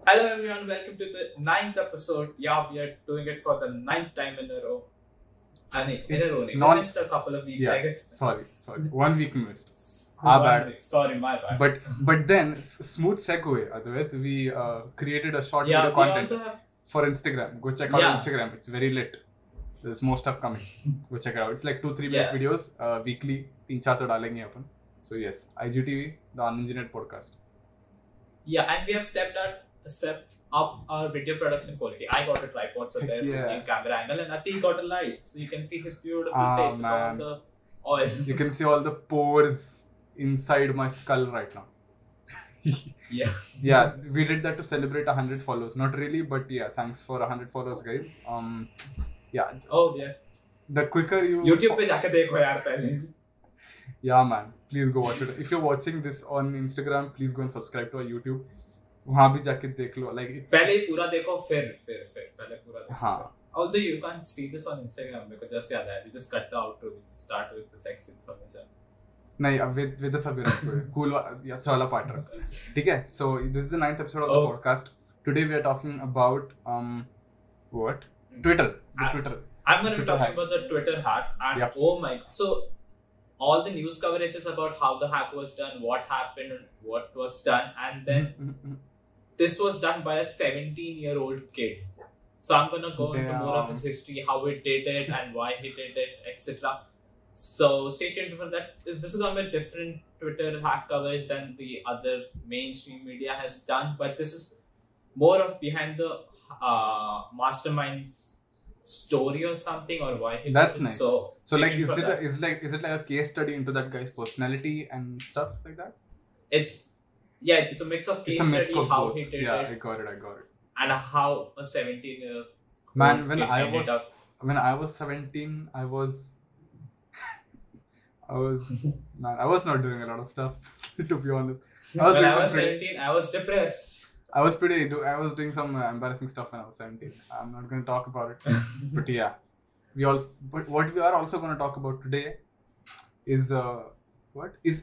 Hello everyone, welcome to the 9th episode. Yeah, we are doing it for the 9th time in a row. In a row. We missed a couple of weeks, I guess. Sorry. 1 week missed. Bad. Week. Sorry, my bad. But then, smooth segue, Advait, we created a short video content for Instagram. Go check out Instagram. It's very lit. There's more stuff coming. Go check it out. It's like 2-3 minute videos weekly. 3-4 to डालेंगे अपन. So yes, IGTV, the Unengineered podcast. Yeah, and we have stepped up our video production quality. I got a tripod, so there's a new camera angle, and Atik got a light, so you can see his beautiful face with all the oil. You can see all the pores inside my skull right now. Yeah, we did that to celebrate 100 followers. Not really, but yeah, thanks for 100 followers, guys. Yeah. Oh yeah. The quicker you YouTube पे जाके देखो यार पहले. Yeah man, please go watch it. If you're watching this on Instagram, please go and subscribe to our YouTube. वहाँ भी जाके देख लो. Like पहले पूरा देखो फिर पहले पूरा देखो. हाँ. Although you can't see this on Instagram because just याद है, we just cut the outro. We just start with the section समाचार. नहीं अब with the सभी रखो. Cool अच्छा वाला part रखो. ठीक है. So this is the 9th episode of the podcast. Today we are talking about what? Twitter. Twitter. I'm going to be talking about the Twitter hack. And oh my god. So all the news coverage is about how the hack was done, what happened, what was done, and then this was done by a 17-year-old kid. So I'm going to go into more of his history, how he did it and why he did it, etc. So stay tuned for that. This is going to be a different Twitter hack coverage than the other mainstream media has done, but this is more of behind the mastermind's story or something, or why he that's did it. Nice. So like is it like a case study into that guy's personality and stuff like that? It's a mix of case study, how both. He did it. Yeah, I got it. And how a 17-year man, when I was 17, I was not doing a lot of stuff to be honest. When I was 17, I was depressed. I was doing some embarrassing stuff when I was 17. I'm not going to talk about it. But yeah. But what we are also going to talk about today is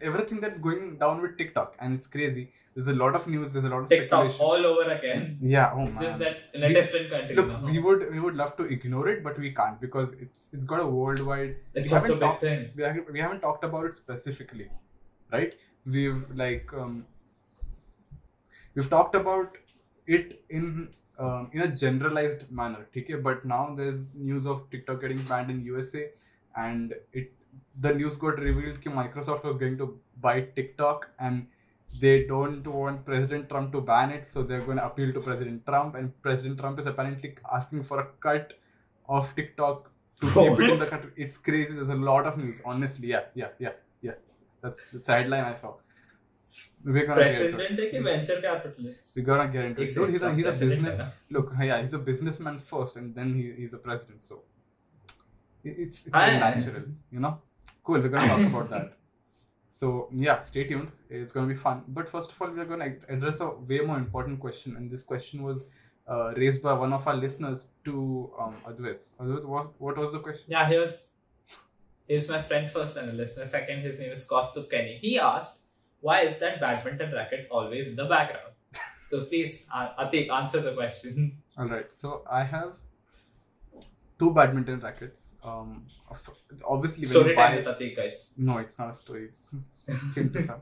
everything that's going down with TikTok. And it's crazy. There's a lot of news. There's a lot of TikTok speculation. All over again. Yeah. Oh man. Just that in a different country. Look, now. we would love to ignore it, but we can't because it's got a worldwide. It's such a big thing. We haven't talked about it specifically, right? We've talked about it in a generalized manner, okay? But now there's news of TikTok getting banned in USA, and the news got revealed that Microsoft was going to buy TikTok, and they don't want President Trump to ban it, so they're going to appeal to President Trump, and President Trump is apparently asking for a cut of TikTok to keep it in the country. It's crazy. There's a lot of news, honestly. Yeah. That's the headline I saw. We're gonna President is a venture capitalist. We're gonna get into it. Dude, he's a business. Look, yeah, he's a businessman first, and then he's a president. So it's natural, you know. Cool. We're gonna talk about that. So yeah, stay tuned. It's gonna be fun. But first of all, we're gonna address a way more important question, and this question was raised by one of our listeners to Advait. Advait, what was the question? Yeah, he's my friend first and a listener second. His name is Kaustubh Kenny. He asked, why is that badminton racket always in the background? So please, Atik, answer the question. Alright, so I have 2 badminton rackets. Obviously, when you buy... with Atik, guys. No, it's not a story. It's Chintu.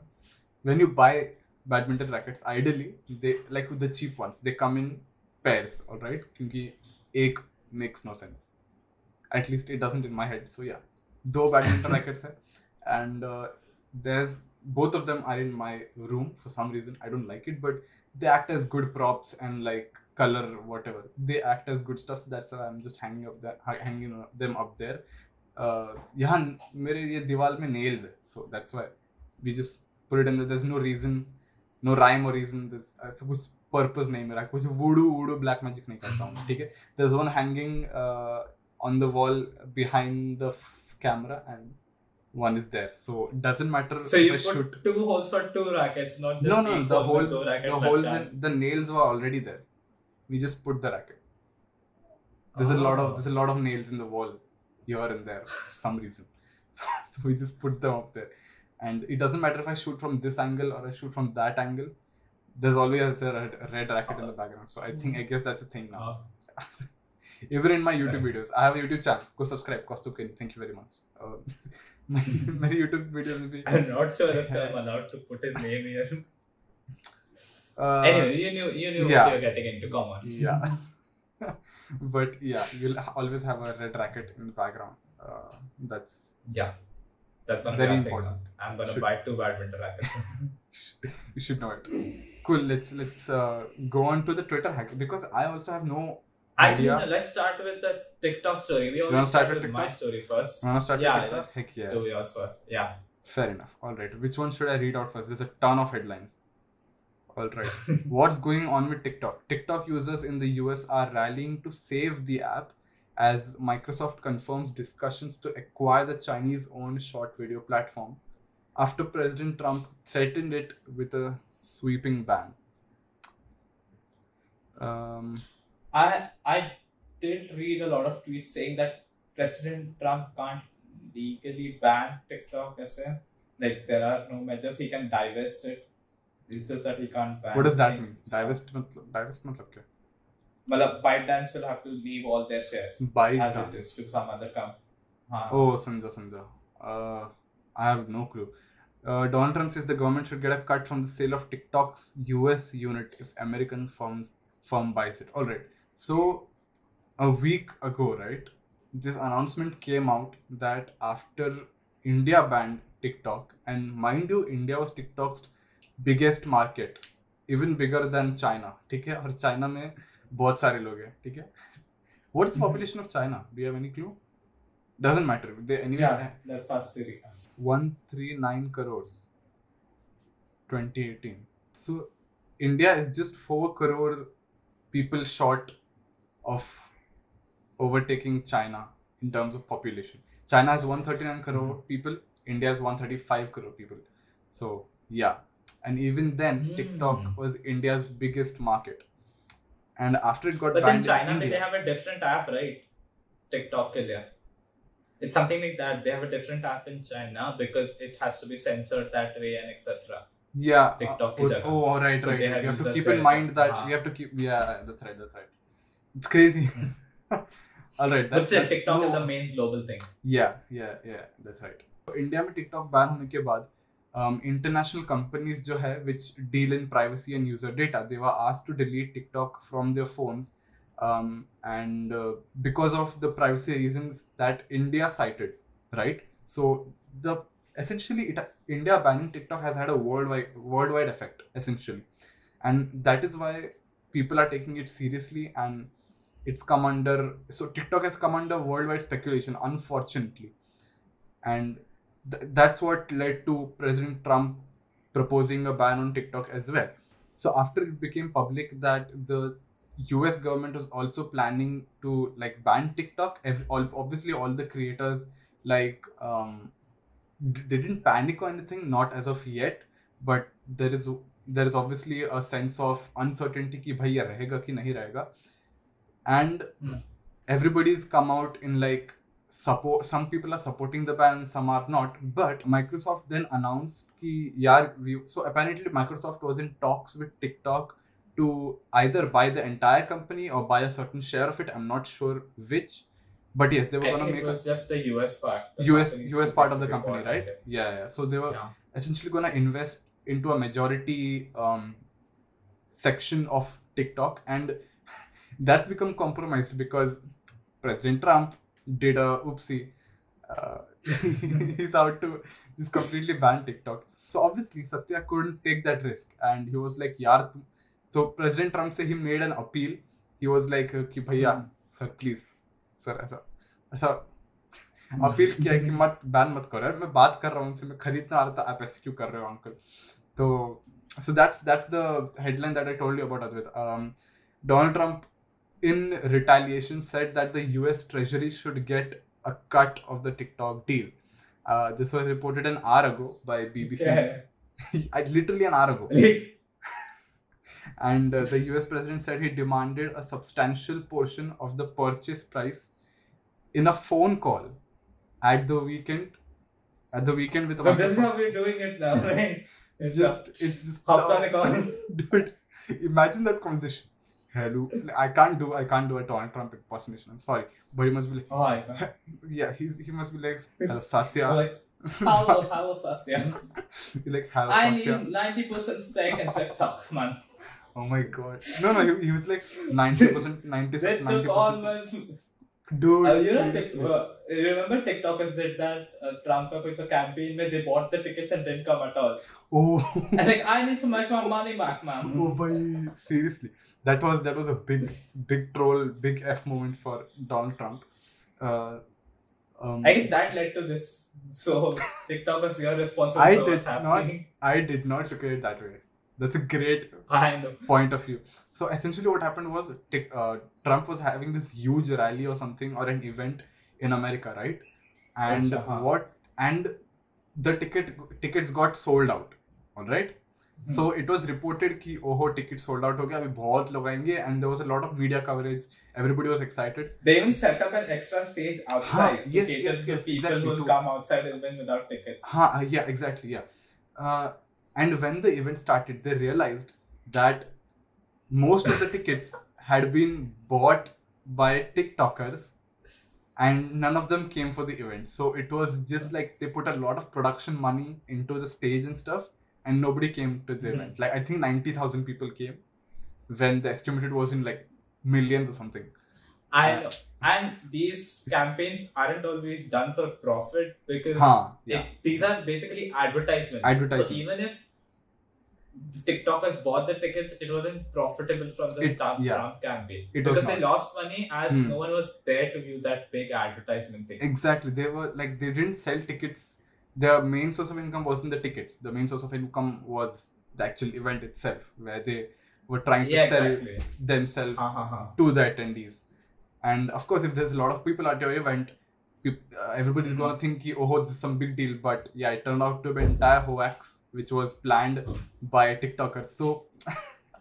When you buy badminton rackets, ideally, they like with the cheap ones, they come in pairs, alright? Because ek makes no sense. At least it doesn't in my head. So yeah, 2 badminton rackets hai. And there's both of them are in my room for some reason. I don't like it, but they act as good props and like color, whatever. They act as good stuff. So that's why I'm just hanging them up there. यहाँ मेरे ये दीवार में nails है, so that's why we just put it in there. There's no reason, no rhyme or reason. There's कुछ purpose नहीं मेरा, कुछ voodoo black magic नहीं करता हूँ, ठीक है? There's one hanging on the wall behind the camera and one is there, so it doesn't matter. So you put 2 holes for 2 rackets, not just the holes and the nails were already there. We just put the racket. There's a lot of nails in the wall here and there for some reason. So we just put them up there, and it doesn't matter if I shoot from this angle or I shoot from that angle. there's always a red racket in the background. So I guess that's a thing now. Even in my YouTube videos, I have a YouTube channel. Go subscribe. Kaustubh Kenny. Thank you very much. My YouTube videos will be. I'm not sure if I'm allowed to put his name here. Anyway, you knew what you're getting into. Come on. Yeah. But yeah, you'll always have a red racket in the background. That's gonna very be important. I'm gonna buy 2 badminton rackets. You should know it. Cool. Let's go on to the Twitter hack, because I also have no Actually, idea. no, let's start with the TikTok story. We wanna always start start with with my TikTok? story first. Wanna start with TikTok? Let's Heck yeah. do yours first. Yeah. Fair enough. All right. Which one should I read out first? There's a ton of headlines. All right. What's going on with TikTok? TikTok users in the US are rallying to save the app as Microsoft confirms discussions to acquire the Chinese-owned short video platform after President Trump threatened it with a sweeping ban. I did read a lot of tweets saying that President Trump can't legally ban TikTok as a, like, there are no measures, he can divest it. It's just that he can't ban. What does that things. mean? Divest matlab kya? Well, ByteDance will have to leave all their shares as ByteDance. it is to some other company. Oh, Samjha. I have no clue. Donald Trump says the government should get a cut from the sale of TikTok's US unit if American firm buys it. All right. So a week ago, right, this announcement came out that after India banned TikTok, and mind you, India was TikTok's biggest market, even bigger than China. ठीक है? और China में बहुत सारे लोग हैं. ठीक है? What's the population of China? Do you have any clue? Doesn't matter. That's us, Siri. 139 crores. 2018. So India is just 4 crore people short of overtaking China in terms of population. China has 139 crore people. India has 135 crore people. So yeah. And even then, TikTok was India's biggest market. And after it got banned in China, in India, they have a different app, right? TikTok ke liye. It's something like that. They have a different app in China because it has to be censored that way and etc. Yeah. TikTok right. So You have to users keep there. in mind that we have to keep. Yeah, that's right. It's crazy. All right. But still, TikTok is the main global thing. Yeah. That's right. So, India में TikTok ban होने के बाद, international companies जो है which deal in privacy and user data, they were asked to delete TikTok from their phones, and because of the privacy reasons that India cited, right? So India banning TikTok has had a worldwide effect essentially, and that is why people are taking it seriously, and TikTok has come under worldwide speculation, unfortunately, and that's what led to President Trump proposing a ban on TikTok as well. So after it became public that the US government was also planning to ban TikTok, obviously all the creators they didn't panic or anything, not as of yet, but there is obviously a sense of uncertainty ki bhai ye rahega ki nahi rahega, and everybody's come out in support. Some people are supporting the ban, some are not. But Microsoft then announced ki so apparently Microsoft was in talks with TikTok to either buy the entire company or buy a certain share of it. I'm not sure which, but yes, they were going to make it was just the US part. US part of the company, right? Yeah. So they were essentially going to invest into a majority section of TikTok, and that's become compromised because President Trump did a oopsie. He's out to just completely ban TikTok. So obviously Satya couldn't take that risk, and he was like, "Yaar." So President Trump he made an appeal. He was like, "Ki bhaiya, sir, please, sir, ऐसा appeal किया कि मत ban मत करो यार, मैं बात कर रहा हूँ उनसे, मैं खरीदना आ रहा था, आप ऐसे क्यों कर रहे हो अंकल?" तो so that's the headline that I told you about, Advait. Donald Trump in retaliation said that the US Treasury should get a cut of the TikTok deal. This was reported an hour ago by BBC. Yeah. Literally an hour ago. And the US president said he demanded a substantial portion of the purchase price in a phone call at the weekend with So this is how we're doing it now, right? It's just Hafta Nikon. dude, imagine that conversation. Hello, I can't do a Donald Trump impersonation. I'm sorry, but he must be like, Oh, I can't. yeah, he must be like, hello Satya. Like, hello Satya. Like, hello I Satya. need 90% stake in TikTok, man. Oh my god. No, he was like 90%, 90%. They took all my. Dude, You know, remember TikTokers did that Trump with the campaign where they bought the tickets and didn't come at all. Oh. And like, I need to make my money back, man. Oh boy, seriously, that was a big troll, big F moment for Donald Trump. I guess that led to this. So TikTokers, you're responsible for what's happening. I did not look at it that way. That's a great point of view. So essentially what happened was Trump was having this huge rally or something, or an event in America, right? And and the tickets got sold out. All right. So it was reported कि oh tickets sold out हो गया, अभी बहुत लोग आएंगे, and there was a lot of media coverage. Everybody was excited. They even set up an extra stage outside yes, to cater to people exactly, who will come outside even without tickets. Yeah, exactly, yeah. And when the event started, they realized that most of the tickets had been bought by TikTokers, and none of them came for the event. So it was just like they put a lot of production money into the stage and stuff, and nobody came to the event. Like I think 90,000 people came, when the estimated was in like millions or something. I know. And these campaigns aren't always done for profit, because these are basically advertisements. So even if TikTokers bought the tickets, it wasn't profitable from the Trump campaign. Because they lost money, as no one was there to view that big advertisement thing. Exactly. They didn't sell tickets. Their main source of income wasn't the tickets. The main source of income was the actual event itself, where they were trying to sell themselves to the attendees. And of course, if there's a lot of people at your event, everybody's gonna think, oh, this is some big deal. But yeah, it turned out to be an entire hoax, which was planned by TikTokers. So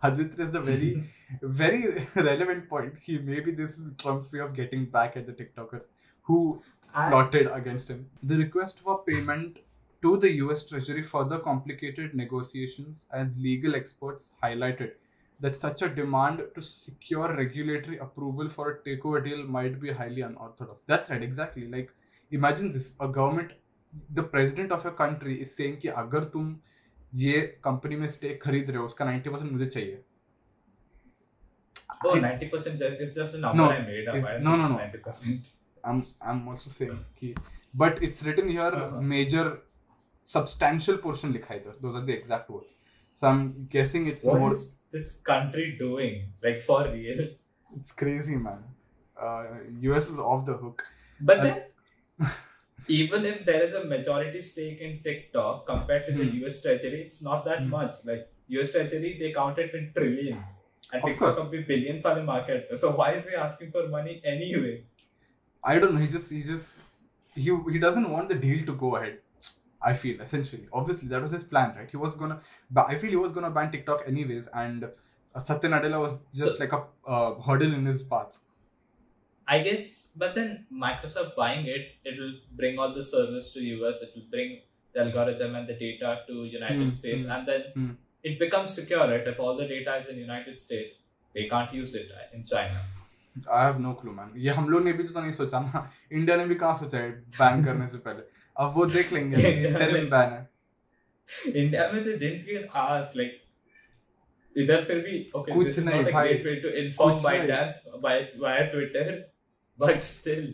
Aditya is a very, very relevant point. Maybe this is Trump's way of getting back at the TikTokers who plotted against him. The request for payment to the US Treasury further complicated negotiations, as legal experts highlighted that such a demand to secure regulatory approval for a takeover deal might be highly unorthodox. That's right, exactly. Like, imagine this, a government, the president of your country is saying कि अगर तुम ये company में stake खरीद रहे हो, उसका 90% मुझे चाहिए. Oh, 90% is just a number I made up. No. 90%. I'm also saying कि, but it's written here, major, substantial portion लिखा है इधर. Those are the exact words. So I'm guessing it's more. What is this country doing? Like, for real? It's crazy, man. US is off the hook. But then, even if there is a majority stake in TikTok compared to the US Treasury, it's not that much. Like, US Treasury, they count it in trillions. And TikTok could be billions on the market. So why is he asking for money anyway? I don't know. He doesn't want the deal to go ahead. I feel, essentially. Obviously, that was his plan, right? I feel he was gonna ban TikTok anyways, and Satya Nadella was just like a hurdle in his path. I guess, but then Microsoft buying it'll bring all the servers to US, it will bring the algorithm and the data to United States, and then it becomes secure, right? If all the data is in United States, they can't use it in China. I have no clue, man. ये हम लोग ने भी तो नहीं सोचा ना. India ने भी कहाँ सोचा है बैन करने से पहले. अब वो देख लेंगे. इंटरनेट बैन है. इंडिया में they didn't even ask, like, इधर फिर भी okay, this is not a great way to inform via Twitter, but still.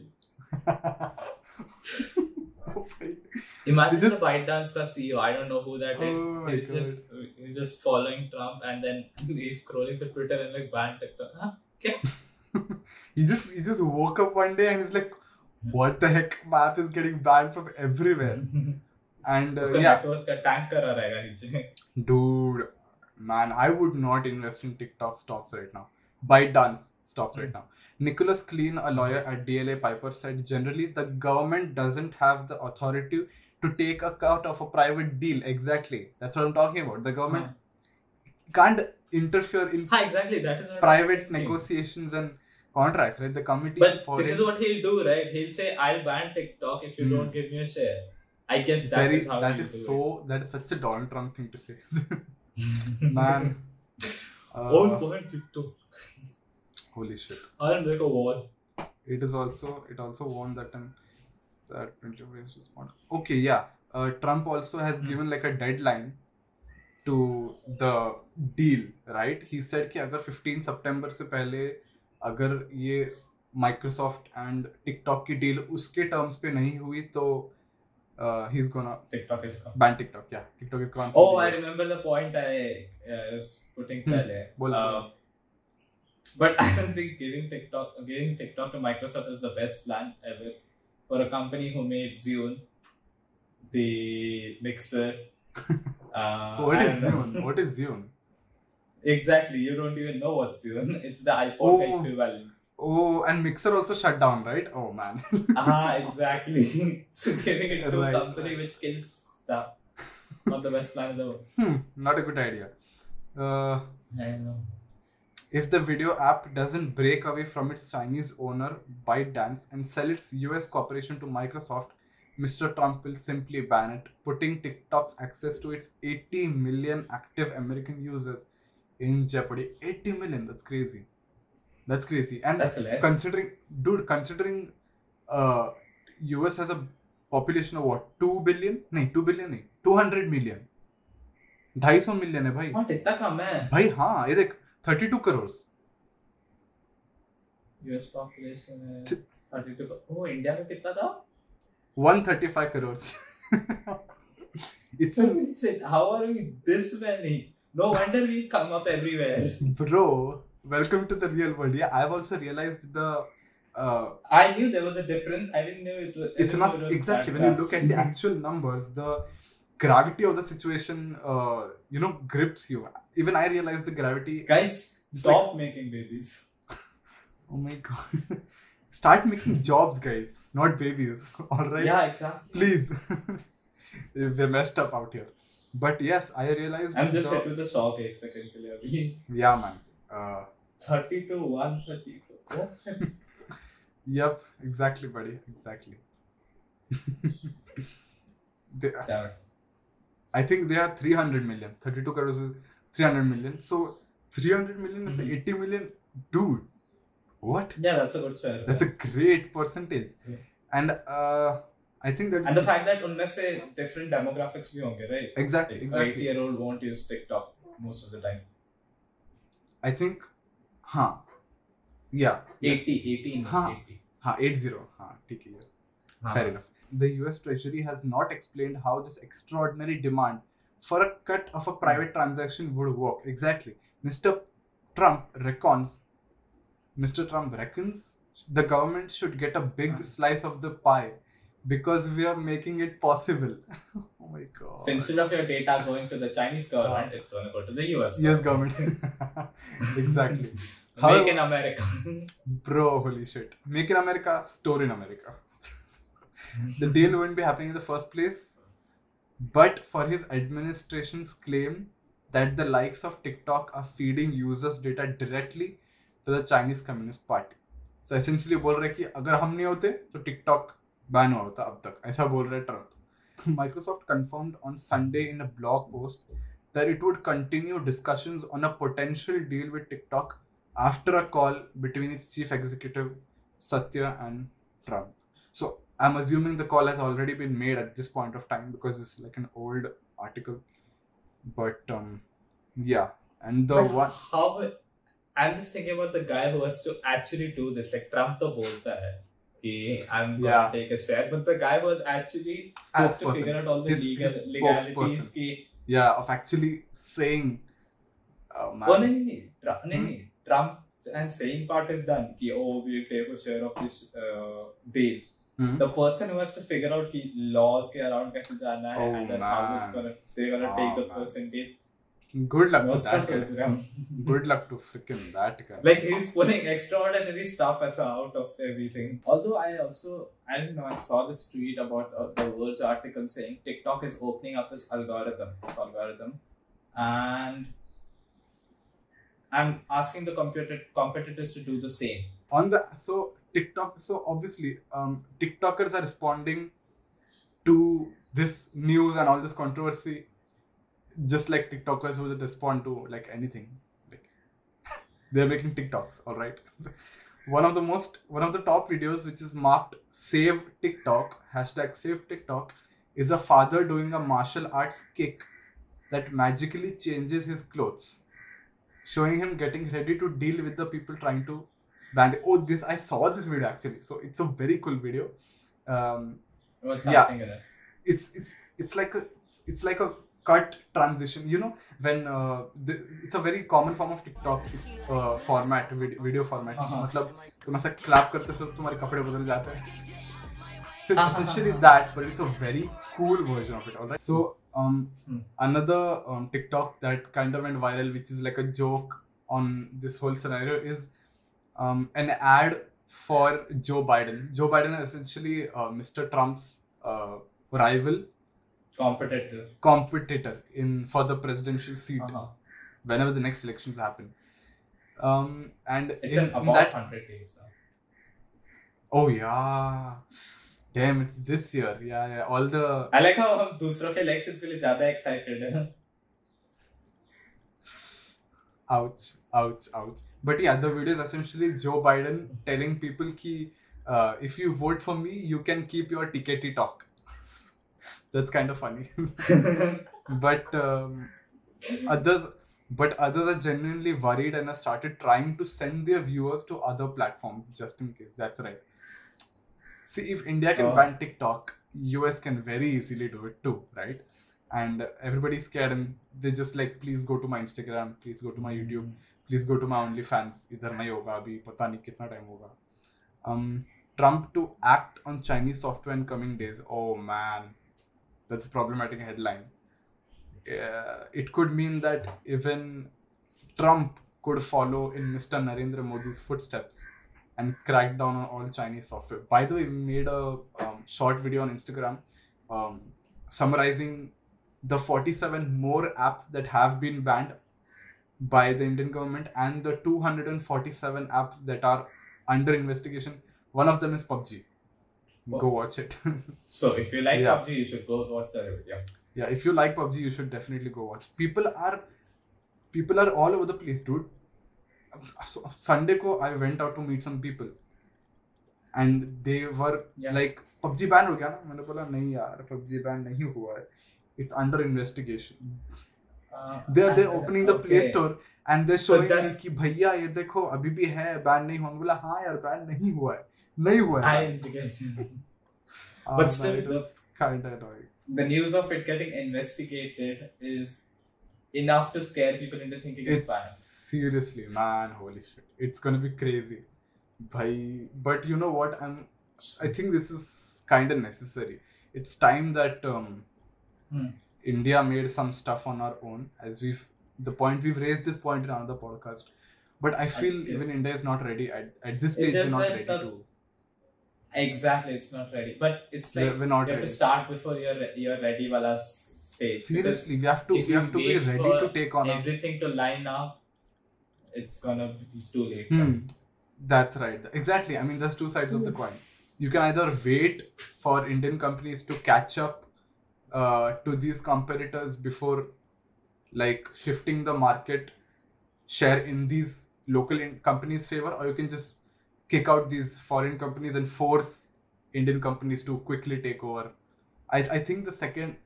Imagine the ByteDance का CEO. I don't know who that is. He's just following Trump, and then he's scrolling through Twitter and like ban TikTok. Huh? Okay. He just woke up one day and he's like, what the heck, my app is getting banned from everywhere. And dude, man, I would not invest in TikTok stocks right now. ByteDance stocks right now. Nicholas Klein, a lawyer at DLA Piper, said generally the government doesn't have the authority to take a cut of a private deal. Exactly. That's what I'm talking about. The government can't interfere in that is private negotiations and contracts, right? The committee. But this is what he'll do, right? He'll say, I'll ban TikTok if you don't give me a share. I guess that is how that you is do so. That is such a Donald Trump thing to say, it. man. Old point TikTok. Holy shit! I'll make a wall. It also warned that that 20 ways respond. Okay, yeah. Trump also has given like a deadline to the deal, right? He said कि अगर 15 सितंबर से पहले अगर ये Microsoft and TikTok की deal उसके terms पे नहीं हुई तो he's gonna TikTok is gone. ban TikTok. Yeah, TikTok is gone. Oh, I remember the point I was putting pehle. But I don't think giving TikTok to Microsoft is the best plan ever for a company who made Zune, the mixer. What is Zune? What is Zune? Exactly, you don't even know what's Zune. It's the iPod equivalent. Oh, and Mixer also shut down, right? Oh man. Exactly. So giving it to a company which kills stuff. Not the best plan in the world. Not a good idea. I know. If the video app doesn't break away from its Chinese owner, ByteDance, and sell its US corporation to Microsoft, Mr. Trump will simply ban it, putting TikTok's access to its 80 million active American users in jeopardy. 80 million, that's crazy. That's crazy. And that's less. considering US has a population of what? 2 billion? No, 2 billion नहीं, 200 million. 250 million है भाई. हाँ, इतना कम है. भाई हाँ, ये देख 32 crores. US population है 32 crores. Oh, India में कितना था? 135 crores. It's how are we this many? No wonder we come up everywhere. Bro, welcome to the real world. Yeah, I've also realized the. I knew there was a difference. I didn't know it was. It's not exactly when you look at the actual numbers, the gravity of the situation, grips you. Even I realized the gravity. Guys, stop making babies. Oh my god. Start making jobs, guys, not babies. All right? Yeah, exactly. Please. We're messed up out here. But yes, I realized. I'm just hit with the shock 8 second ke liye. Yeah, man. 30 to 134. Yep, exactly, buddy. Exactly. I think they are 300 million. 32 crores is 300 million. So 300 million is 80 million. Dude, what? Yeah, that's a good share. That's a great percentage. Yeah. And I think that's... And the fact that unme se different demographics bhi honge, right? Exactly, like exactly. An 80-year-old won't use TikTok most of the time. I think, yeah. 80. 80. Yes. Fair enough. The US Treasury has not explained how this extraordinary demand for a cut of a private transaction would work. Exactly. Mr. Trump reckons the government should get a big slice of the pie because we are making it possible. Oh my god. So instead of your data going to the Chinese government, it's going to go to the US government. Exactly. Make in America. Bro, holy shit. Make in America, store in America. The deal wouldn't be happening in the first place, but for his administration's claim that the likes of TikTok are feeding users' data directly to the Chinese Communist Party. So essentially बोल रहे कि अगर हम नहीं होते तो TikTok ban हुआ होता अब तक, ऐसा बोल रहे Trump. Microsoft confirmed on Sunday in a blog post that it would continue discussions on a potential deal with TikTok after a call between its chief executive Satya and Trump. So I'm assuming the call has already been made at this point of time because it's like an old article. But yeah, and the one. How? I'm just thinking about the guy who has to actually do this. Like Trump to bolta hai कि I'm going to take a step, but the guy was actually has to figure out all the legalities. Yeah, of actually saying. Oh no. Trump and saying part is done. Ki, we'll take a share of this deal. Mm-hmm. The person who has to figure out ki laws ke around kaise jana hai and then how they're gonna take the percentage. Good luck to that guy. Good luck to freaking that guy. Like he's pulling extraordinary stuff out of everything. Although I didn't know, I saw this tweet about the Verge article saying TikTok is opening up its algorithm, and I'm asking the competitors to do the same. So TikTok, so obviously TikTokers are responding to this news and all this controversy, just like TikTokers would respond to like anything. Like they're making TikToks, all right. One of the top videos which is marked Save TikTok, #Save TikTok, is a father doing a martial arts kick that magically changes his clothes, showing him getting ready to deal with the people trying to ban it. Oh, I saw this video actually. So it's a very cool video. What's happening in it? It's like a cut transition. You know, when it's a very common form of TikTok. It's format, video format. मतलब तुम ऐसा clap करते हो फिर तुम्हारे कपड़े बदल जाते हैं. So it's essentially that, but it's a very cool version of it. All right. So another TikTok that kind of went viral, which is like a joke on this whole scenario, is an ad for Joe Biden. Joe Biden is essentially Mr. Trump's rival, competitor for the presidential seat whenever the next elections happen. And it's about 100 days now. Oh yeah. Damn, it's this year. Yeah. All the. I like how हम दूसरों के elections के लिए ज़्यादा excited हैं. Ouch. But yeah, the video is essentially Joe Biden telling people ki, if you vote for me, you can keep your tickety talk. That's kind of funny. But others are genuinely worried and have started trying to send their viewers to other platforms just in case. That's right. See, if India can ban TikTok, US can very easily do it too, right? And everybody's scared and they just like, please go to my Instagram, please go to my YouTube, please go to my OnlyFans. Idhar nahi hoga abhi, pata nahi kitna time hoga. Trump to act on Chinese software in coming days. Oh man, that's a problematic headline. It could mean that even Trump could follow in Mr. Narendra Modi's footsteps and crack down on all Chinese software. By the way, we made a short video on Instagram summarizing the 47 more apps that have been banned by the Indian government and the 247 apps that are under investigation. One of them is PUBG. Go watch it. So if you like PUBG, you should go watch the video. Yeah, if you like PUBG, you should definitely go watch. People are all over the place, dude. So Sunday ko I went out to meet some people and they were like, PUBG ban ho gaya na? मैंने बोला नहीं यार, PUBG ban नहीं हुआ है. It's under investigation. They're opening the Play Store and they're showing me कि भैया ये देखो अभी भी है, ban नहीं हुआ. मैं बोला हाँ यार, ban नहीं हुआ है. But still, it's kind of annoying. The news of it getting investigated is enough to scare people into thinking it's banned. Seriously, man, holy shit. It's gonna be crazy. But you know what? I think this is kind of necessary. It's time that India made some stuff on our own. We've raised this point in another podcast. But I feel even India is not ready. At this stage, we're not ready to. Exactly, it's not ready. But it's like we're not you have to start before you're ready wala stage. Seriously, we have to be ready to take on everything to line up. It's gonna be too late. That's right. Exactly. I mean, there's two sides of the coin. You can either wait for Indian companies to catch up to these competitors before like shifting the market share in these local companies' favor, or you can just kick out these foreign companies and force Indian companies to quickly take over. I think the second,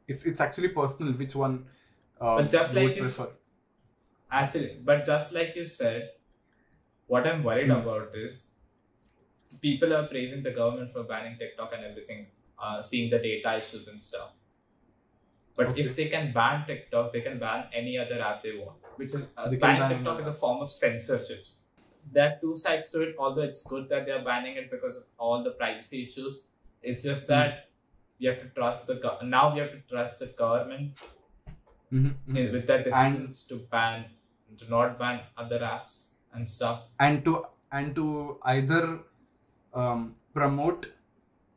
it's actually personal which one but just like would prefer. But just like you said, what I'm worried about is people are praising the government for banning TikTok and everything, seeing the data issues and stuff. But if they can ban TikTok, they can ban any other app they want. Which is banning TikTok is a form of censorship. There are two sides to it. Although it's good that they are banning it because of all the privacy issues, it's just that we have to trust the government with their decisions to not ban other apps and stuff, and to either promote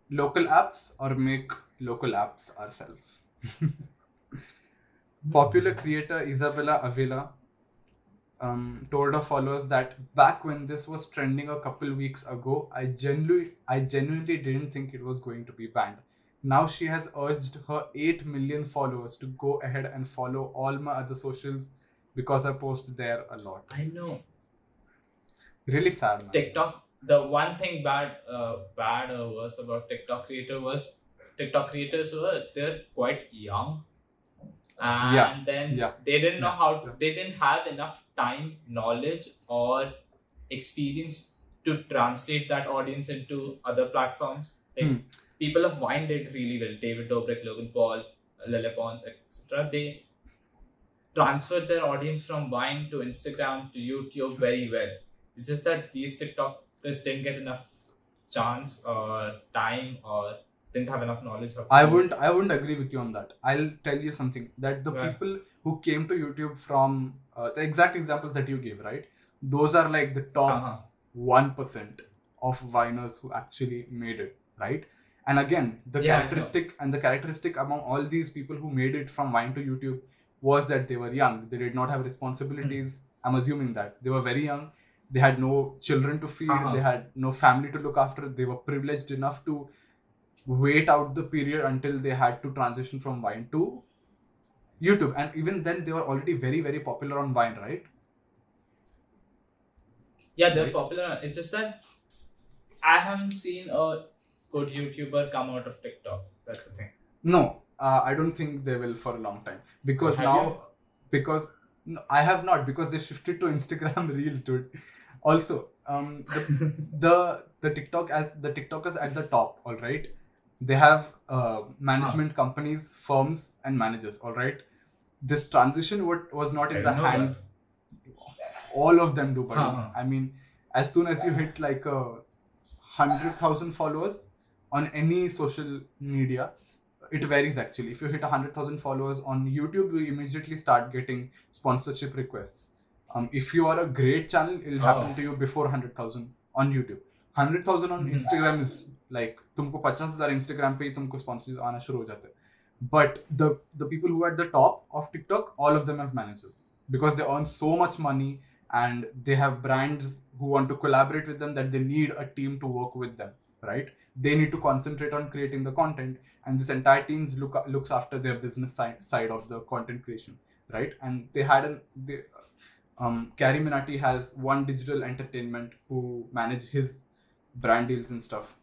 local apps or make local apps ourselves. Popular creator Isabella Avila told her followers that back when this was trending a couple weeks ago, I genuinely didn't think it was going to be banned. Now she has urged her 8 million followers to go ahead and follow all my other socials because I post there a lot. I know. Really sad, man. TikTok. The one thing bad or worse about TikTok creators were they're quite young, and then they didn't know how. They didn't have enough time, knowledge, or experience to translate that audience into other platforms. Like, people of Vine did really well. David Dobrik, Logan Paul, Lele Pons, etc. They transferred their audience from Vine to Instagram to YouTube very well. It's just that these TikTokers didn't get enough chance or time or didn't have enough knowledge. I wouldn't agree with you on that. I'll tell you something, that the people who came to YouTube from the exact examples that you gave, right? Those are like the top 1% of Viners who actually made it, right? And again, the characteristic among all these people who made it from Vine to YouTube was that they were young. They did not have responsibilities. I'm assuming that they were very young. They had no children to feed. They had no family to look after. They were privileged enough to wait out the period until they had to transition from Vine to YouTube. And even then, they were already very, very popular on Vine, right? Yeah, they're popular. It's just that I haven't seen a good YouTuber come out of TikTok. That's the thing. No, I don't think they will for a long time. Because I have not, because they shifted to Instagram Reels, dude. Also, the TikTokers at the top, all right, they have management companies, firms, and managers, all right. This transition was not in the hands. All of them do, buddy. I mean, as soon as you hit like 100,000 followers on any social media, it varies actually. If you hit 100,000 followers on YouTube, you immediately start getting sponsorship requests. If you are a great channel, it'll happen to you before 100,000 on YouTube. 100,000 on Instagram is like, तुमको 50,000 Instagram पे ही तुमको sponsors आना शुरू हो जाते हैं. But the people who are at the top of TikTok, all of them have managers because they earn so much money and they have brands who want to collaborate with them that they need a team to work with them, right? They need to concentrate on creating the content, and this entire team looks after their business side of the content creation, right? And they had Carrie Minati has One Digital Entertainment who manage his brand deals and stuff.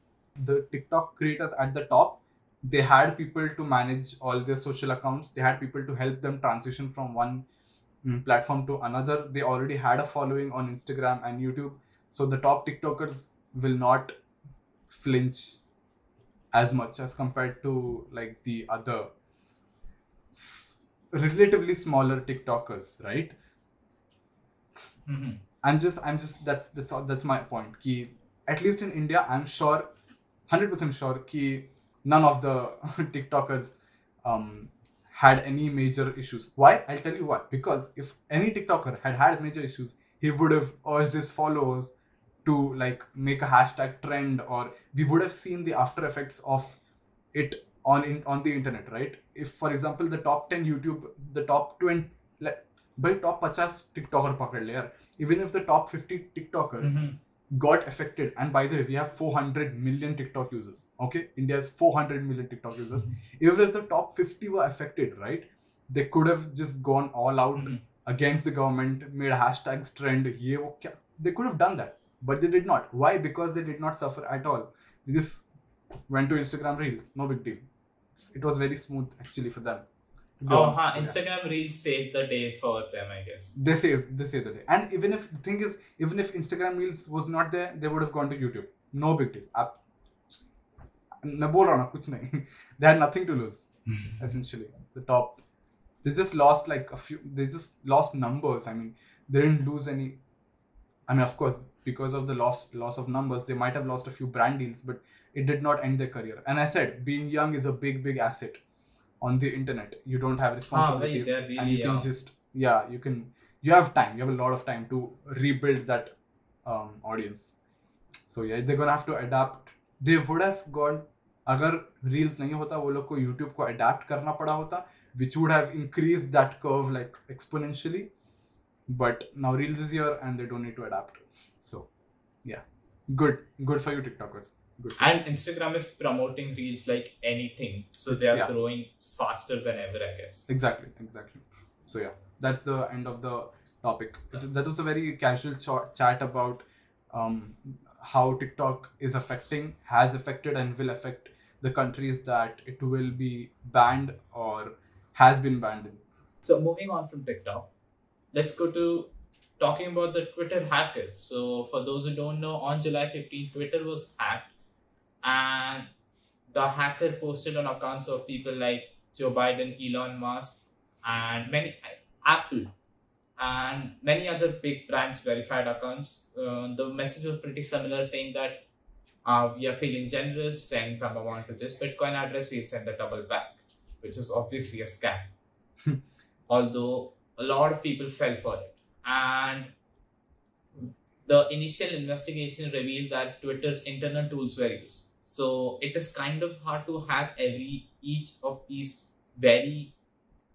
The TikTok creators at the top, they had people to manage all their social accounts. They had people to help them transition from one platform to another. They already had a following on Instagram and YouTube. So the top TikTokers will not flinch as much as compared to like the other relatively smaller TikTokers, right? I'm just that's my point. Ki, at least in India, I'm sure, 100% sure ki none of the TikTokers had any major issues. Why? I'll tell you why. Because if any TikToker had major issues, he would have urged his followers to like make a hashtag trend, or we would have seen the after effects of it on the internet, right? If, for example, the top 10 YouTube, the top 20, by top 50 TikToker pakad le yaar. Even if the top 50 TikTokers got affected, and by the way, we have 400 million TikTok users. Okay, India has 400 million TikTok users. Even if the top 50 were affected, right, they could have just gone all out against the government, made hashtags trend. They could have done that, but they did not. Why? Because they did not suffer at all. They just went to Instagram Reels. No big deal. It was very smooth actually for them. Instagram Reels saved the day for them, I guess. They saved the day. And even if Instagram Reels was not there, they would have gone to YouTube. No big deal. They had nothing to lose. Essentially, the top. They just lost like they just lost numbers. I mean, they didn't lose any. I mean, of course, because of the loss of numbers, they might have lost a few brand deals, but it did not end their career. And I said, being young is a big asset. On the internet, you don't have responsibilities, really and you can just you have time. You have a lot of time to rebuild that audience. So yeah, they're gonna have to adapt. They would have gone, अगर reels नहीं होता, वो लोग को YouTube को adapt करना पड़ा होता, which would have increased that curve like exponentially. But now reels is here and they don't need to adapt. So yeah, good for you TikTokers. Good. And Instagram is promoting reels like anything, so they are growing faster than ever, I guess. Exactly. So yeah, that's the end of the topic. That was a very casual chat about how TikTok is affecting, has affected, and will affect the countries that it will be banned or has been banned in. So moving on from TikTok, let's go to talking about the Twitter hacker. So for those who don't know, on July 15th, Twitter was hacked, and the hacker posted on accounts of people like Joe Biden, Elon Musk, and Apple, and many other big brands verified accounts. The message was pretty similar, saying that we are feeling generous, send some amount to this Bitcoin address, we'll send the double back, which is obviously a scam. Although a lot of people fell for it. And the initial investigation revealed that Twitter's internal tools were used. So it is kind of hard to hack each of these very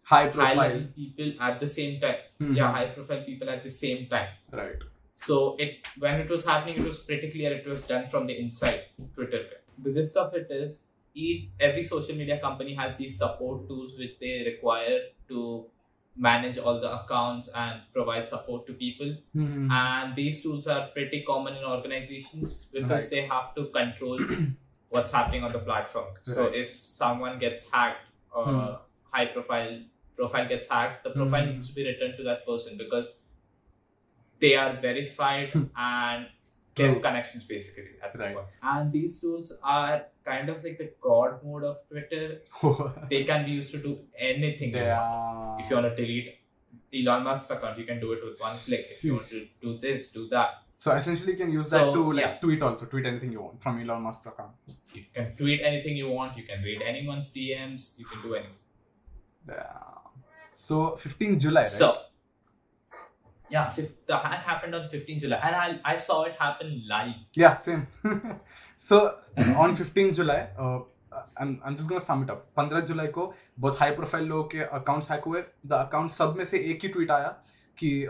high-level people at the same time. Yeah, high-profile people at the same time. Right. So when it was happening, it was pretty clear it was done from the inside Twitter. The gist of it is, every social media company has these support tools which they require to manage all the accounts and provide support to people. And these tools are pretty common in organizations because they have to control what's happening on the platform. So if someone gets hacked, high profile gets hacked, the profile needs to be returned to that person because they are verified and they have connections basically at this point. And these tools are kind of like the God mode of Twitter. They can be used to do anything you want. If you want to delete Elon Musk's account, you can do it with one click. If you want to do this, do that. So essentially you can use that to tweet also. Tweet anything you want from Elon Musk's account. You can tweet anything you want. You can read anyone's DMs. You can do anything. So 15 July, right? So yeah, the hack happened on 15 July and I saw it happen live. Yeah, same. So on 15 July, I'm just gonna sum it up. 15 जुलाई को बहुत high profile लोगों के accounts hack हुए. The account सब में से एक ही tweet आया कि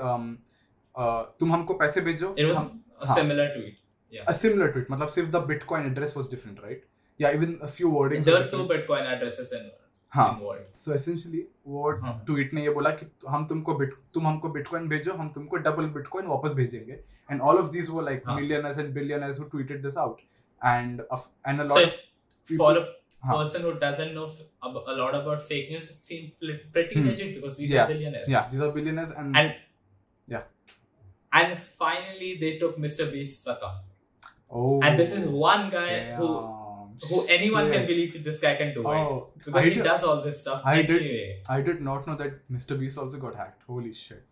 तुम हमको पैसे भेजो. It was a similar tweet. Yeah. A similar tweet. मतलब सिर्फ the Bitcoin address was different, right? Yeah, even a few wordings. There were two Bitcoin addresses involved. So essentially वो ट्वीट ने ये बोला कि तुम हमको Bitcoin भेजो, हम तुमको डबल Bitcoin वापस भेजेंगे. And all of these were like millionaires and billionaires who tweeted this out. And a lot of people, for a person who doesn't know a lot about fake news, it seemed pretty legit because these are billionaires. Yeah, these are billionaires and finally they took Mr. Beast's account. Oh. And this is one guy who anyone can believe that this guy can do it because he does all this stuff anyway. I did not know that Mr. Beast also got hacked. Holy shit.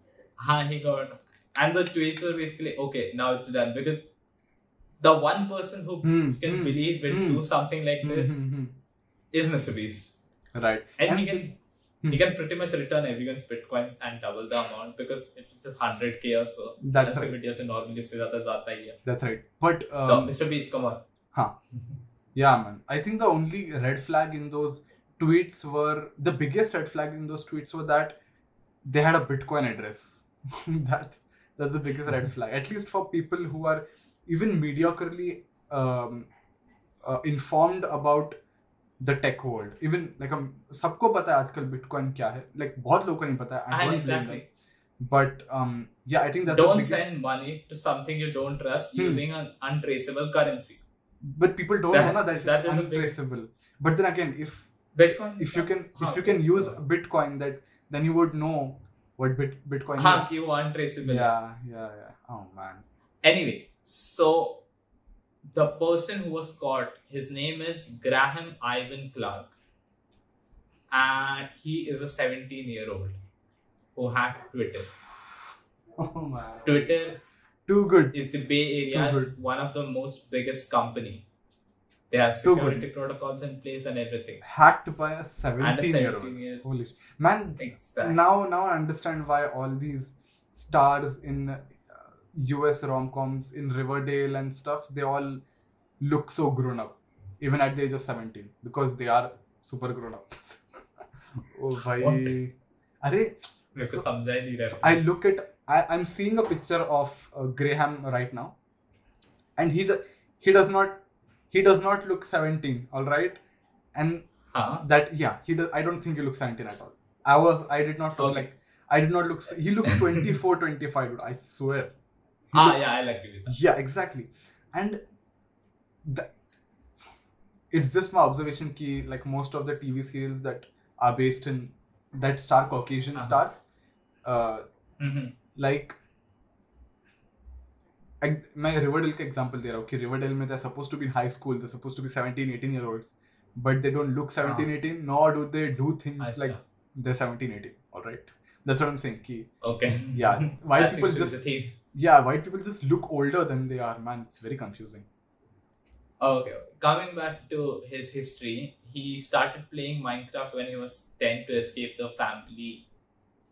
He got, and the tweets were basically okay. Now it's done because the one person who can believe will do something like this is Mr. Beast. Right. And he can pretty much return everyone's Bitcoin and double the amount because it's just 100k or so. That's right. That's right. But Mr. Beast, come on. Yeah, man. I think the only red flag in those tweets were, the biggest red flag in those tweets were that they had a Bitcoin address. That's the biggest red flag. At least for people who are even mediocrely informed about the tech world. Even like सबको पता है आजकल Bitcoin क्या है. Like बहुत लोगों को नहीं पता है. I don't blame them. But yeah, I think that's don't send money to something you don't trust using an untraceable currency. But people don't know that it's untraceable. But then again, if you can use Bitcoin, then you would know what Bitcoin is. You untraceable. Yeah. Oh man. Anyway, so the person who was caught, his name is Graham Ivan Clark, and he is a 17-year-old who hacked Twitter. Oh man. Twitter. Too good. Is the Bay Area one of the most biggest company. They have security protocols in place and everything. Hacked by a 17-year-old. Holy shit. Man, exactly. Now I understand why all these stars in US rom-coms, in Riverdale and stuff, they all look so grown up. Even at the age of 17. Because they are super grown up. Oh, bhai. So I look at... I'm seeing a picture of Graham right now, and he he does not look 17, all right? And that, yeah, he does. I don't think he looks 17 at all. I did not look like, I did not look, he looks 24, 25, dude, I swear. Yeah, I'll agree with that. Yeah, exactly. And it's just my observation ki, like most of the TV serials that are based in, that star Caucasian stars, like, मैं Riverdale का example दे रहा हूँ कि Riverdale में they're supposed to be in high school, they're supposed to be 17, 18-year-olds, but they don't look 17, 18, nor do they do things like they're 17, 18, alright? That's what I'm saying. Ki, yeah, white people just look older than they are, man. It's very confusing. Okay. Coming back to his history, he started playing Minecraft when he was 10 to escape the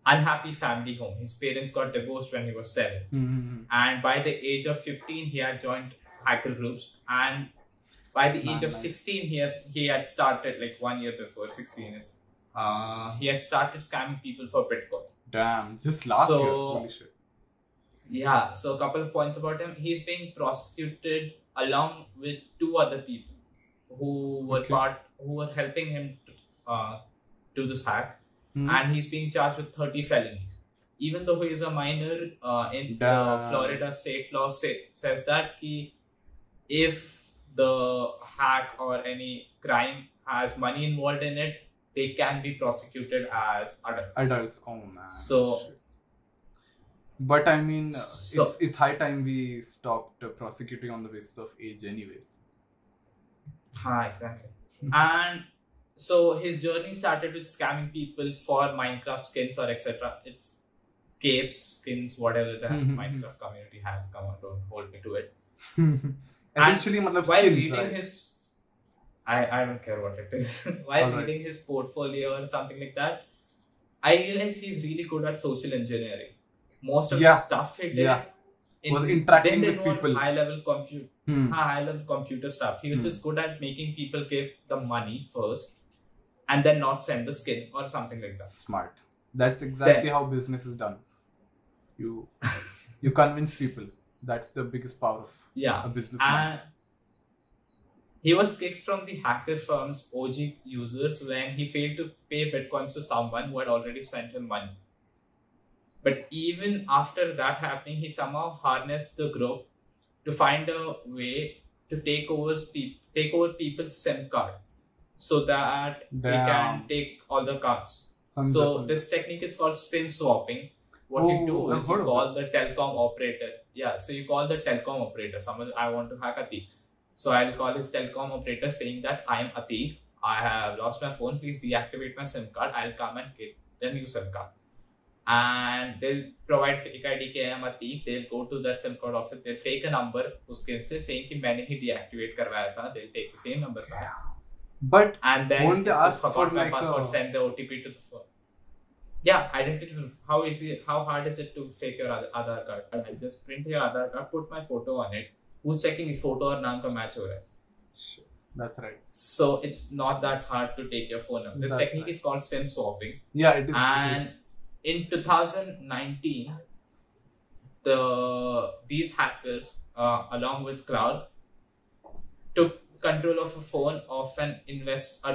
unhappy family home. His parents got divorced when he was 7. And by the age of 15, he had joined hacker groups. And by the age of 16, he had started, like 1 year before 16 is, he had started scamming people for Bitcoin. Damn, just last year. Holy shit. Yeah, so a couple of points about him. He's being prosecuted along with 2 other people who were helping him do this hack. And he's being charged with 30 felonies. Even though he is a minor, in Florida state law says that if the hack or any crime has money involved in it, they can be prosecuted as adults. Oh man. So, but I mean, it's high time we stopped prosecuting on the basis of age, anyways. Exactly. And so his journey started with scamming people for Minecraft skins or etc. It's capes, skins, whatever the Minecraft community has. Come on, don't hold me to it. Essentially, while reading his, I don't care what it is. While reading his portfolio or something like that, I realized he's really good at social engineering. Most of the stuff he did was interacting with people. High-level computer stuff. He was just good at making people give the money first and then not send the skin or something like that. Smart. That's exactly how business is done. You convince people. That's the biggest power of a businessman. He was kicked from the hacker firm's OG users when he failed to pay Bitcoins to someone who had already sent him money. But even after that happening, he somehow harnessed the group to find a way to take over people's SIM card so that they can take all the cards. So this technique is called SIM swapping. What you do is you call the telecom operator. Yeah, so you call the telecom operator. Someone, I want to hack Atik. So I'll call his telecom operator saying that I am Atik. I have lost my phone. Please deactivate my SIM card. I'll come and get the new SIM card. And they'll provide fake ID के I am Atik. They'll go to that SIM card office. They'll take a number उसके से saying कि मैंने ही deactivate करवाया था. They'll take the same number back. But and then won't they ask for my password, send the OTP to the phone. Yeah, identity. How hard is it to fake your Aadhaar card? I'll just print your Aadhaar card, put my photo on it. Who's checking if photo और नाम का match हो रहा है? That's right. So it's not that hard to take your phone number. This technique is called SIM swapping. Yeah, it is. And in 2019, these hackers, along with Cloud, took control of a phone of a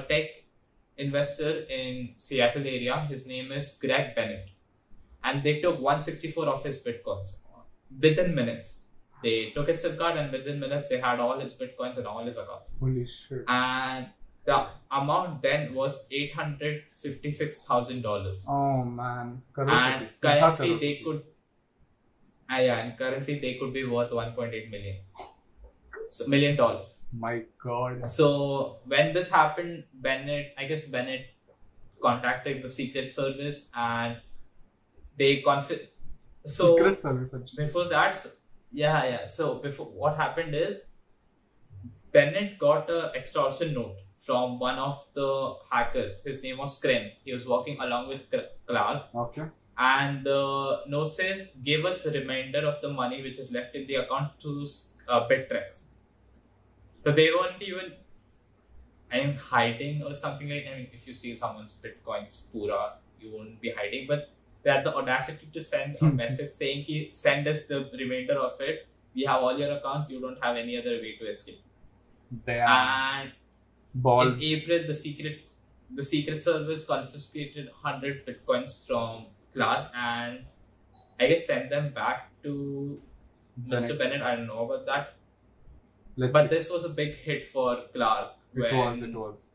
tech investor in Seattle area. His name is Greg Bennett, and they took 164 of his bitcoins within minutes. They took his SIM card, and within minutes they had all his bitcoins and all his accounts. Holy shit! And the amount then was $856,000. Oh man! And currently they could, and currently they could be worth $1.8 million. So $1 million. My God! So when this happened, Bennett contacted the Secret Service, and they Secret Service. Before that, So before, what happened is Bennett got an extortion note from one of the hackers. His name was Krem. He was working along with Clark. Okay. And the note says, give us a reminder of the money which is left in the account to Bittrex. So they weren't even hiding or something like that. I mean, if you steal someone's bitcoins, pura, you won't be hiding. But they had the audacity to send a message saying, send us the remainder of it. We have all your accounts. You don't have any other way to escape. Damn. And Balls. in April, the Secret Service confiscated 100 bitcoins from Clark and I guess sent them back to Mr. Bennett. I don't know about that. But this was a big hit for Clark. It was.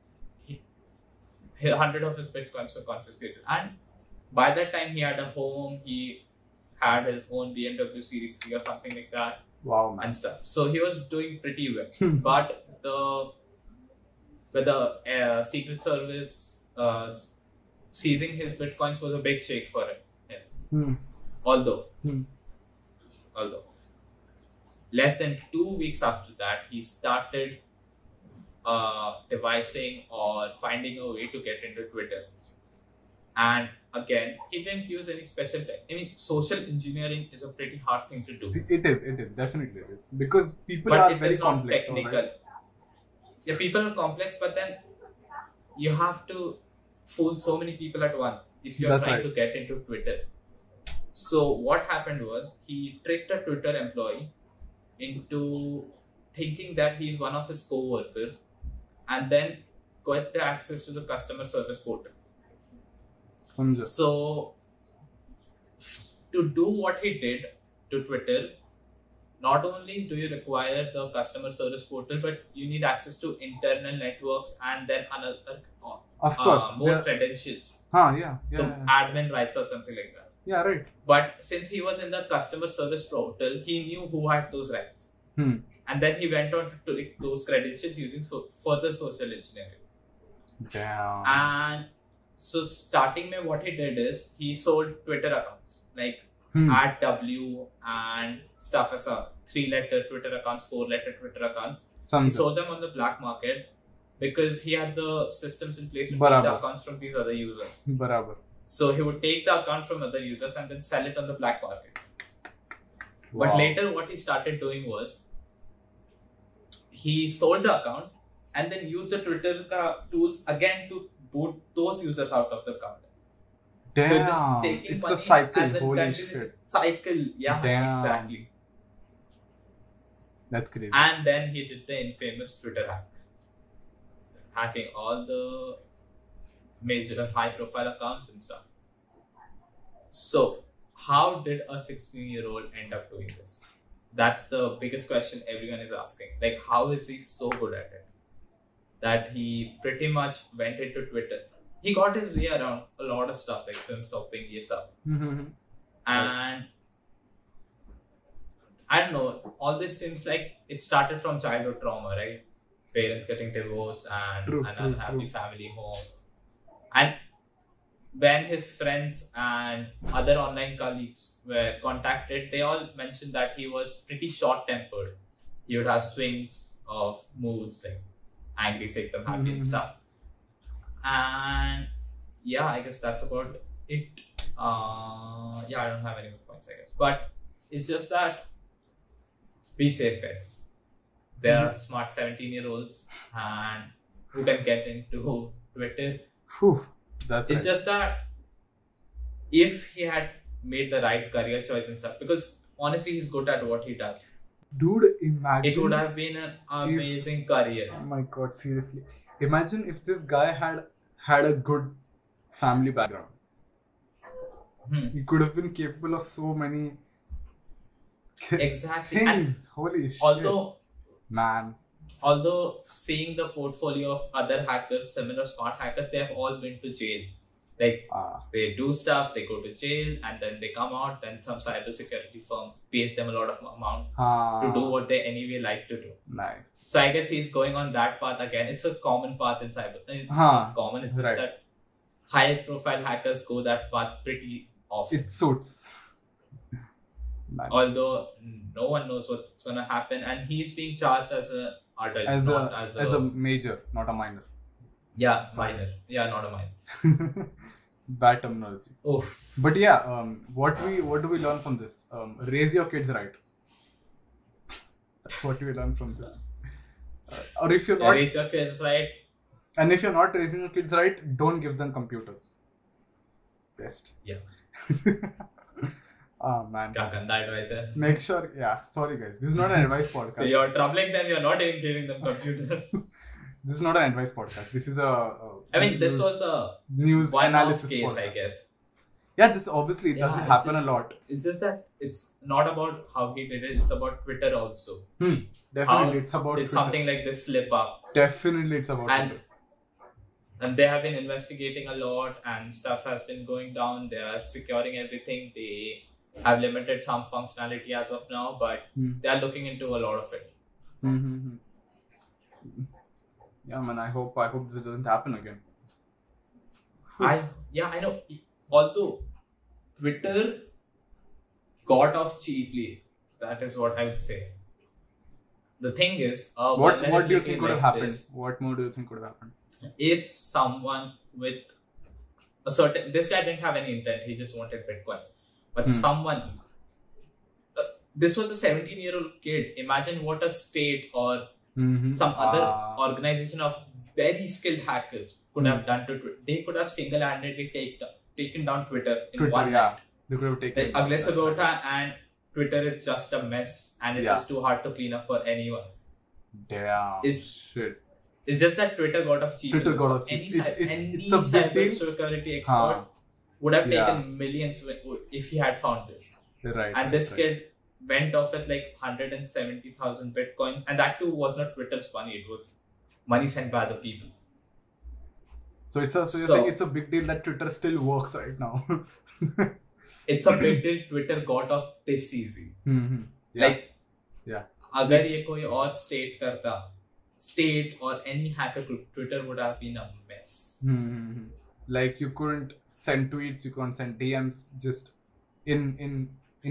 100 of his bitcoins were confiscated. And by that time, he had a home. He had his own BMW Series 3 or something like that. Wow, man. And stuff. So he was doing pretty well. But the Secret Service seizing his bitcoins was a big shake for him. Yeah. Although, less than 2 weeks after that, he started devising or finding a way to get into Twitter. And again, he didn't use any special tech. I mean, social engineering is a pretty hard thing to do. It is, definitely it is. Because people are very complex. Technical. Right? Yeah, people are complex, but then you have to fool so many people at once if you're trying to get into Twitter. So what happened was, he tricked a Twitter employee into thinking that he's one of his co-workers and then got the access to the customer service portal. So to do what he did to Twitter, not only do you require the customer service portal, but you need access to internal networks and then another more credentials. Admin rights or something like that. Yeah, right. But since he was in the customer service portal, he knew who had those rights. And then he went on to take those credentials using further social engineering. Damn. And so starting with what he did is, he sold Twitter accounts like @W and stuff as a 3-letter Twitter accounts, 4-letter Twitter accounts. He sold them on the black market because he had the systems in place to take the accounts from these other users. So he would take the account from other users and then sell it on the black market. Wow. But later what he started doing was, he sold the account and then used the Twitter tools again to boot those users out of the account. Damn, so just taking it's money a cycle. And then Holy shit. Cycle. Yeah, damn. Exactly. That's crazy. And then he did the infamous Twitter hack. Hacking all the major high-profile accounts and stuff. So, how did a 16-year-old end up doing this? That's the biggest question everyone is asking. Like, how is he so good at it? That he pretty much went into Twitter. He got his way around a lot of stuff like swim shopping, and I don't know, all this seems like it started from childhood trauma, right? Parents getting divorced and an unhappy family home. And when his friends and other online colleagues were contacted, they all mentioned that he was pretty short-tempered. He would have swings of moods, like angry, sick, happy and stuff. And yeah, I guess that's about it. I don't have any more points, I guess. But it's just that, be safe, guys. There are smart 17-year-olds and who can get into Twitter. It's just that if he had made the right career choice and stuff, because honestly, he's good at what he does. Dude, imagine. It would have been an amazing career. Oh my god, seriously. Imagine if this guy had a good family background. He could have been capable of so many exactly things. And holy shit. Although seeing the portfolio of other hackers, similar smart hackers, they have all been to jail. Like, they do stuff, they go to jail, and then they come out, then some cybersecurity firm pays them a lot of amount to do what they anyway like to do. Nice. So I guess he's going on that path again. It's a common path in cyber. It's not common, it's just that high-profile hackers go that path pretty often. It suits. Nice. Although no one knows what's going to happen, and he's being charged as an adult, as a major, not a minor. Yeah, minor. Yeah, not a minor. Bad terminology. Oof. But yeah, what do we learn from this? Raise your kids right. That's what we learn from this. Or if you're not raise your kids right. And if you're not raising your kids right, don't give them computers. Best. Yeah. Man. क्या गंदा advice है. Make sure, yeah. Sorry guys, this is not an advice podcast. So you're troubling them. You're not even giving them computers. This is not an advice podcast. This is I mean, this was a news analysis case, podcast. I guess. Yeah, this obviously it doesn't happen a lot. It's just that it's not about how he did it. It's about Twitter also. Definitely, it's about did Twitter. Something like this slip up. Definitely, it's about Twitter. And they have been investigating a lot, and stuff has been going down. They are securing everything. They have limited some functionality as of now, but they are looking into a lot of it. Yeah, man. I hope this doesn't happen again. I know. Although Twitter got off cheaply, that is what I would say. The thing is, what do you think would have happened? What more do you think would have happened? If someone with a certain, this guy didn't have any intent, he just wanted bitcoins, but someone, this was a 17-year-old kid. Imagine what a state or some other organization of very skilled hackers could have done to Twitter. They could have single-handedly taken down Twitter in one night. They could have taken like Agle Sagota, and Twitter is just a mess, and it is too hard to clean up for anyone. Damn. Shit. It's just that Twitter got off cheap. Twitter got off cheap. Any cybersecurity expert would have taken millions if he had found this. Right. And this kid went off with like 170,000 bitcoins, and that too was not Twitter's money. It was money sent by other people. So you're saying it's a big deal that Twitter still works right now. It's a big deal Twitter got off this easy. अगर ये कोई और state or any hacker group, Twitter would have been a mess. Like you couldn't send tweets, you couldn't send DMs, just in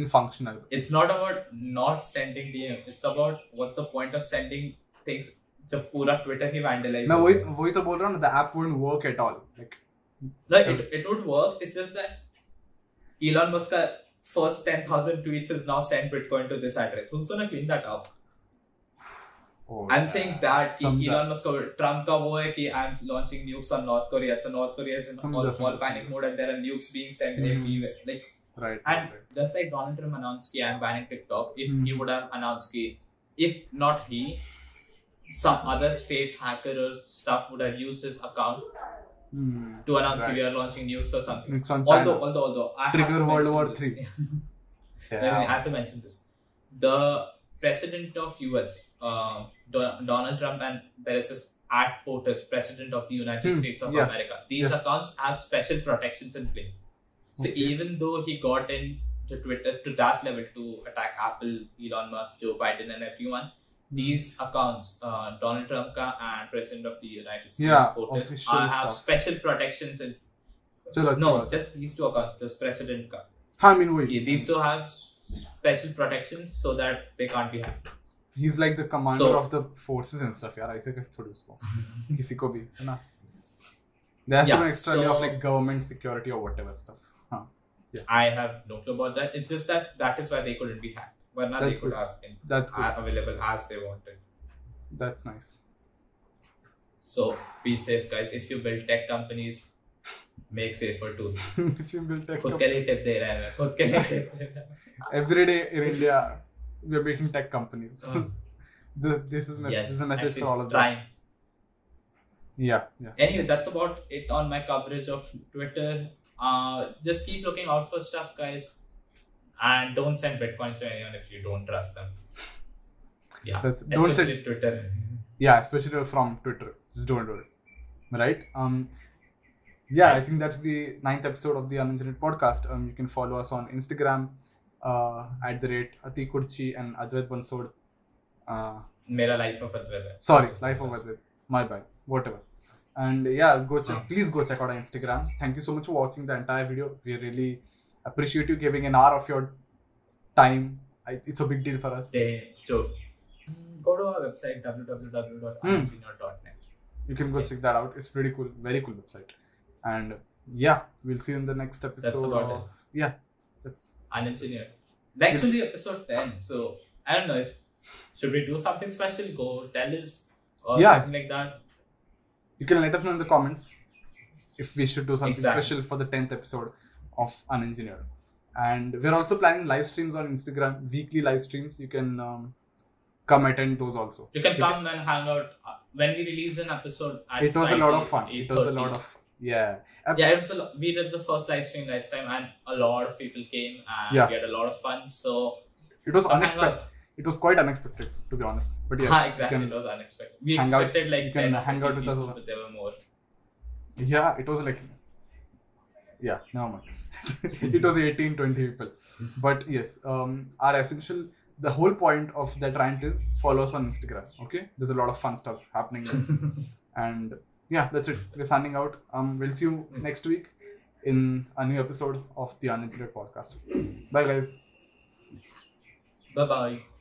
functional. It's not about not sending DM. It's about what's the point of sending things. जब पूरा Twitter ही vandalize. मैं वही तो बोल रहा हूँ. The app wouldn't work at all. It would work. It's just that Elon Musk's first 10,000 tweets is now send Bitcoin to this address. Who's gonna clean that up? I'm saying that Elon Musk, Trump का वो है कि I'm launching nukes on North Korea. So North Korea is in all panic mode, and there are nukes being sent everywhere. Just like Donald Trump announced कि I'm banning TikTok, if he would have announced कि if not he, some other state hacker or stuff would have used his account to announce we are launching nukes or something. Although I trigger World War III. I have to mention this. The president of US, Donald Trump, and there is this @POTUS, president of the United States of America. These accounts have special protections in place. So even though he got into Twitter to that level to attack Apple, Elon Musk, Joe Biden, and everyone, these accounts, Donald Trump and President of the United States, POTUS, have special protections in. Just these two accounts. Just President ka. These two have special protections so that they can't be hacked. He's like the commander of the forces and stuff. यार ऐसे कैसे थोड़ी उसको किसी को भी है ना. There has to be an extra layer of like government security or whatever stuff. I have no clue about that. It's just that is why they couldn't be hacked. But now they could have been available as they wanted. That's nice. So be safe, guys. If you build tech companies, make safer tools. If you build tech खुद के लिए tip दे रहा है मैं. खुद के लिए tip दे रहा है. Every day in India, we are making tech companies. This is a message for all of them. Yeah. Anyway, that's about it on my coverage of Twitter. Just keep looking out for stuff, guys. And don't send bitcoins to anyone if you don't trust them. Yeah, especially Twitter. Yeah, especially from Twitter. Just don't do it. Right? I think that's the 9th episode of the Unengineered podcast. You can follow us on Instagram @AtikKurchi and Advait Bansod. Mera Life of Advait. Sorry, Life of Advait. My bad. Whatever. And please go check out our Instagram. Thank you so much for watching the entire video. We really appreciate you giving an hour of your time. It's a big deal for us. Go to our website www.unengineered.net. You can go check that out. It's pretty cool. Very cool website. And we'll see you in the next episode. That's about it. That's Unengineered. Next will be episode 10. So I don't know should we do something special? Go tell us or something like that. You can let us know in the comments if we should do something special for the 10th episode of Unengineered. And we're also planning live streams on Instagram, weekly live streams. You can come attend those also. You can come and hang out when we release an episode. It was a lot of fun. It was a lot of yeah. It was we did the first live stream last time, and a lot of people came, and we had a lot of fun. So it was unexpected. It was quite unexpected, to be honest. But yes, exactly. It was unexpected. We expected like 10 hang out with us, but there were more. Yeah, it was like never mind. It was 18-20 people. But yes, the whole point of that rant is follow us on Instagram. Okay, there's a lot of fun stuff happening there. And yeah, that's it. We're signing out. We'll see you next week in a new episode of the Unengineered Podcast. Bye guys. Bye bye.